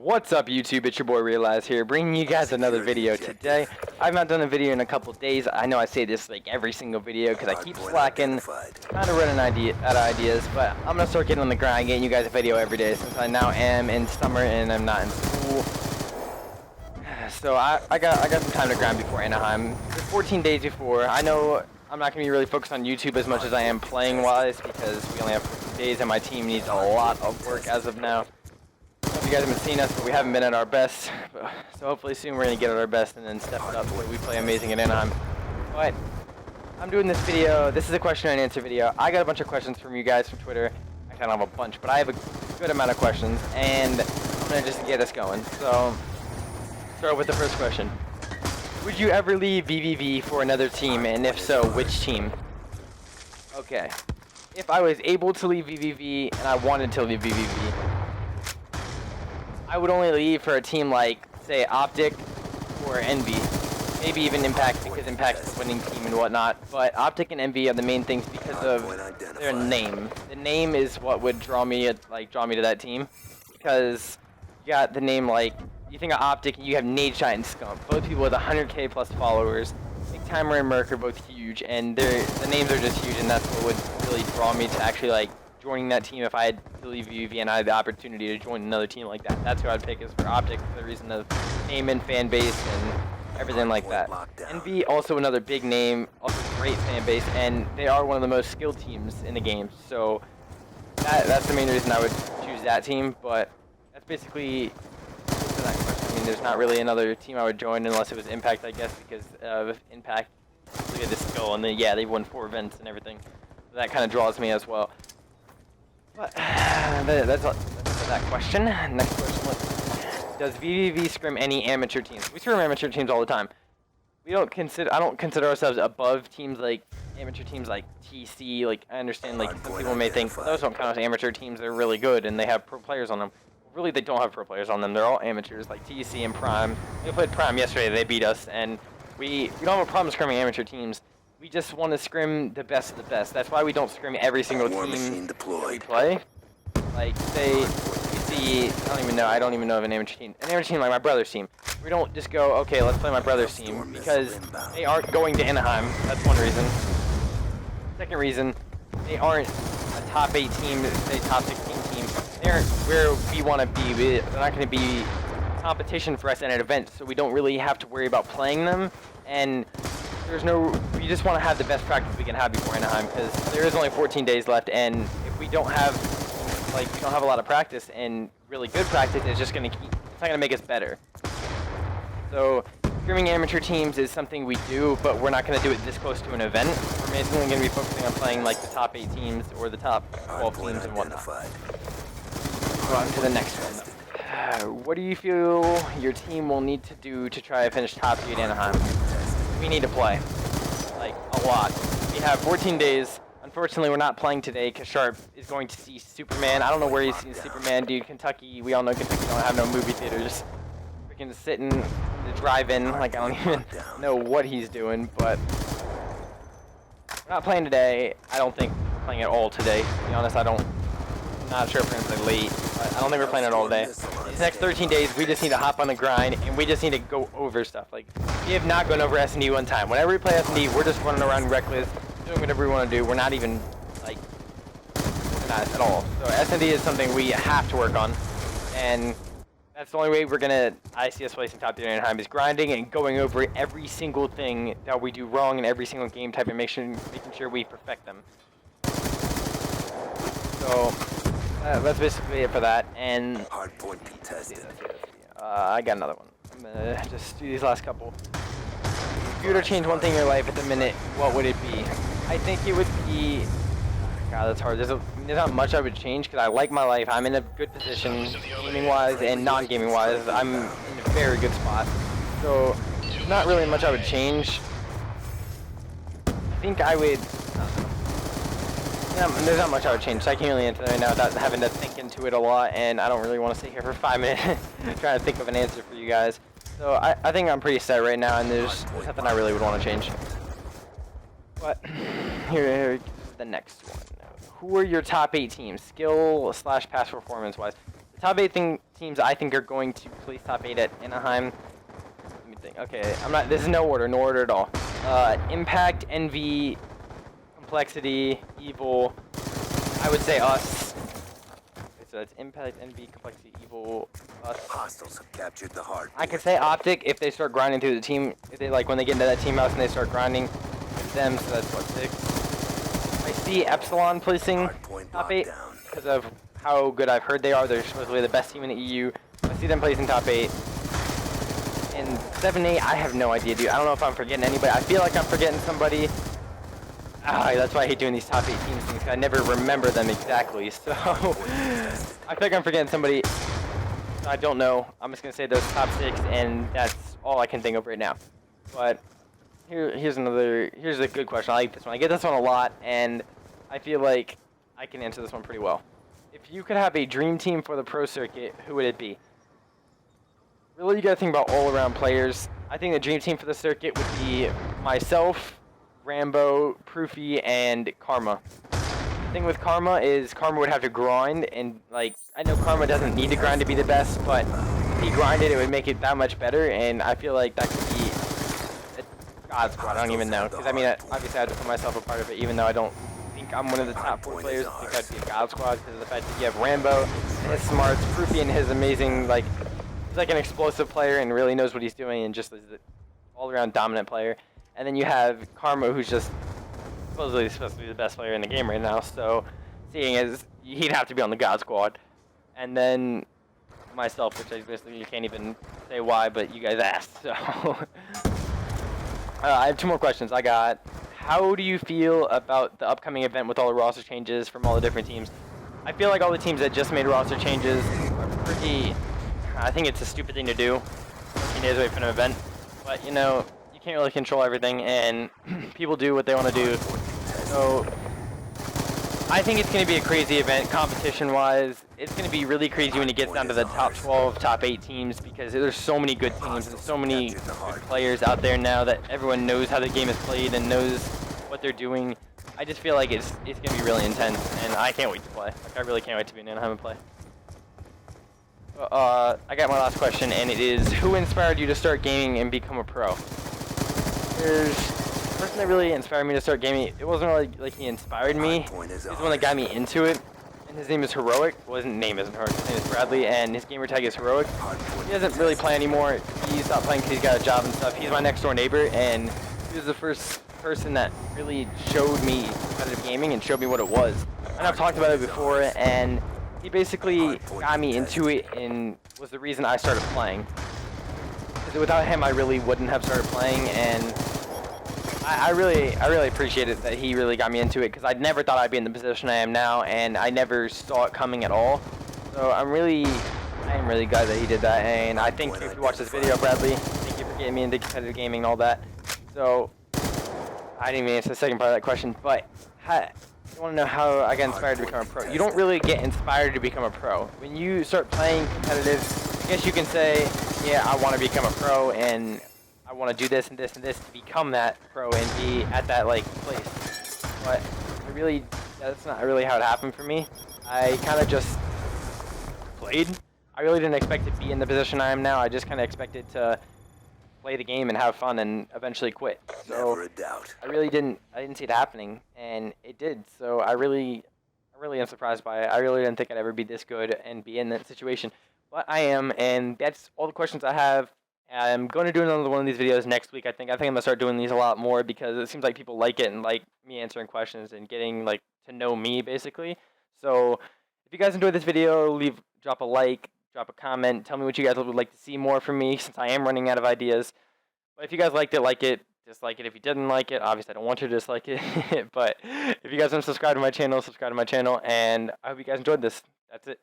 What's up YouTube, it's your boy Realize here, bringing you guys another video today. I've not done a video in a couple days. I know I say this like every single video because I keep slacking, kind of running out of ideas, but I'm going to start getting on the grind, getting you guys a video every day since I now am in summer and I'm not in school. So I got some time to grind before Anaheim. There's 14 days before. I know I'm not going to be really focused on YouTube as much as I am playing wise because we only have 14 days and my team needs a lot of work as of now. You guys haven't seen us, but we haven't been at our best. So hopefully soon we're going to get at our best and then step it up so we play amazing in Anaheim. But I'm doing this video. This is a question and answer video. I got a bunch of questions from you guys from Twitter. Actually, I don't have a bunch, but I have a good amount of questions. And I'm going to just get us going. So start with the first question. Would you ever leave VVV for another team? And if so, which team? Okay. If I was able to leave VVV and I wanted to leave VVV, I would only leave for a team like, say, Optic or Envy. Maybe even Impact, because Impact is a winning team and whatnot. But Optic and Envy are the main things because of their name. The name is what would draw me to that team. Because you got the name like, you think of Optic and you have Nadeshot and Scump. Both people with 100k plus followers. Big Timer and Merc are both huge, and the names are just huge, and that's what would really draw me to actually like joining that team if I had to leave VVV and I had the opportunity to join another team like that. That's who I'd pick is for Optic for the reason of name and fan base and everything like that. Envy, also another big name, also great fan base, and they are one of the most skilled teams in the game. So that's the main reason I would choose that team, but that's basically that question. I mean, there's not really another team I would join unless it was Impact, I guess, because of Impact. Look at the skill, and then, yeah, they've won 4 events and everything. So that kind of draws me as well. But that's that question. Next question. Does VVV scrim any amateur teams? We scrim amateur teams all the time. I don't consider ourselves above teams like amateur teams like TC. Like I understand, like some people may think those don't count as amateur teams. They're really good and they have pro players on them. Really, they don't have pro players on them. They're all amateurs, like TC and Prime. We played Prime yesterday. They beat us, and we don't have a problem scrimming amateur teams. We just want to scrim the best of the best. That's why we don't scrim every single team that we play. Like, say, you see, I don't even know of an amateur team. An amateur team like my brother's team. We don't just go, okay, let's play my brother's team, because they aren't going to Anaheim. That's one reason. Second reason, they aren't a top 8 team, say top 16 team. They aren't where we want to be. They're not going to be competition for us at an event, so we don't really have to worry about playing them. And we just want to have the best practice we can have before Anaheim, because there is only 14 days left, and if we don't have a lot of practice and really good practice, it's not gonna make us better. So scrimming amateur teams is something we do, but we're not gonna do it this close to an event. We're mainly gonna be focusing on playing like the top 8 teams or the top 12 teams and whatnot. Go on to the next one. What do you feel your team will need to do to try to finish top 8 Anaheim? We need to play, like, a lot. We have 14 days. Unfortunately, we're not playing today because Sharp is going to see Superman. I don't know where he's seen Superman, dude. Kentucky, we all know Kentucky don't have no movie theaters. Freaking sitting in the drive-in, like, I don't even know what he's doing, but we're not playing today. I don't think we're playing at all today. To be honest, I'm not sure if we're going to play late, but I don't think we're playing at all today. These next 13 days, we just need to hop on the grind, and we just need to go over stuff. Like, we have not gone over S&D one time. Whenever we play S&D, we're just running around reckless, doing whatever we want to do. We're not even, like, organized at all. So S&D is something we have to work on, and that's the only way we're going to, I see us placing top 3 Anaheim, is grinding and going over every single thing that we do wrong in every single game type and making sure we perfect them. So that's basically it for that, and hardpoint contested. I got another one. I'm gonna just do these last couple. If you were to change one thing in your life at the minute, what would it be? I think it would be, God, that's hard. There's not much I would change because I like my life. I'm in a good position, gaming-wise and non-gaming-wise. I'm in a very good spot. So, there's not really much I would change. I think I would, there's not much I would change, so I can't really answer that right now without having to think into it a lot, and I don't really want to sit here for 5 minutes trying to think of an answer for you guys. So I think I'm pretty set right now, and there's nothing I really would want to change. But here's the next one. Who are your top 8 teams, skill/past performance-wise? The top 8 teams I think are going to place top 8 at Anaheim. Let me think. Okay, this is no order at all. Impact, Envy, Complexity, Evil. I would say us. Okay, so that's Impact, Envy, Complexity, Evil, us. Hostiles have captured the hard. I could say Optic if they start grinding through the team. If they when they get into that team house and they start grinding with them. So that's what, 6. I see Epsilon placing top 8 because of how good I've heard they are. They're supposedly the best team in the EU. I see them placing top 8. And 7-8, I have no idea, dude. I don't know if I'm forgetting anybody. I feel like I'm forgetting somebody. That's why I hate doing these top 8 teams things, 'cause I never remember them exactly. So I feel like I'm forgetting somebody. I don't know. I'm just gonna say those top 6, and that's all I can think of right now. But here's a good question. I like this one. I get this one a lot, and I feel like I can answer this one pretty well. If you could have a dream team for the pro circuit, who would it be? Really, you gotta think about all-around players. I think the dream team for the circuit would be myself, Rambo, Proofy, and Karma. The thing with Karma is Karma would have to grind, and I know Karma doesn't need to grind to be the best, but if he grinded, it would make it that much better, and I feel like that could be a God squad. I don't even know, because I mean, obviously I have to put myself a part of it, even though I don't think I'm one of the top 4 players. I think I'd be a God squad because of the fact that you have Rambo and his smarts, Proofy and his amazing, he's like an explosive player and really knows what he's doing and just is an all-around dominant player. And then you have Karma, who's just supposedly supposed to be the best player in the game right now. So, seeing as he'd have to be on the God squad, and then myself, which I basically you can't even say why, but you guys asked. So, I have 2 more questions. I got, how do you feel about the upcoming event with all the roster changes from all the different teams? I feel like all the teams that just made roster changes are pretty. I think it's a stupid thing to do 14 days away from an event, but you know, you can't really control everything, and people do what they want to do. So I think it's going to be a crazy event competition-wise. It's going to be really crazy when it gets down to the top 12, top 8 teams, because there's so many good teams and so many good players out there now that everyone knows how the game is played and knows what they're doing. I just feel like it's going to be really intense, and I can't wait to play. I really can't wait to be in Anaheim and play. I got my last question, and it is, who inspired you to start gaming and become a pro? There's the person that really inspired me to start gaming. It wasn't really like he inspired me. He's the one that got me into it, and his name is Heroic. Well, his name isn't Heroic. His name is Bradley, and his gamer tag is Heroic. He doesn't really play anymore. He stopped playing because he's got a job and stuff. He's my next door neighbor, and he was the first person that really showed me competitive gaming and showed me what it was. And I've talked about it before, and he basically got me into it and was the reason I started playing. Because without him, I really wouldn't have started playing, and I really appreciate it that he really got me into it, because I never thought I'd be in the position I am now, and I never saw it coming at all. So I am really glad that he did that, and I think if you watch this video, Bradley, thank you for getting me into competitive gaming and all that. So I didn't even answer the second part of that question, but you want to know how I got inspired to become a pro? You don't really get inspired to become a pro. When you start playing competitive, I guess you can say, yeah, I want to become a pro, and I want to do this and this and this to become that pro and be at that place. But that's not really how it happened for me. I kind of just played. I really didn't expect to be in the position I am now. I just kind of expected to play the game and have fun and eventually quit. So Never a doubt. I didn't see it happening, and it did. So I really am surprised by it. I really didn't think I'd ever be this good and be in that situation, but I am, and that's all the questions I have. I'm going to do another one of these videos next week. I think I'm gonna start doing these a lot more, because it seems like people like it and like me answering questions and getting to know me basically. So if you guys enjoyed this video, drop a like, drop a comment, tell me what you guys would like to see more from me, since I am running out of ideas. But if you guys liked it, like it. Dislike it if you didn't like it. Obviously, I don't want you to dislike it. But if you guys want to subscribe to my channel, and I hope you guys enjoyed this. That's it.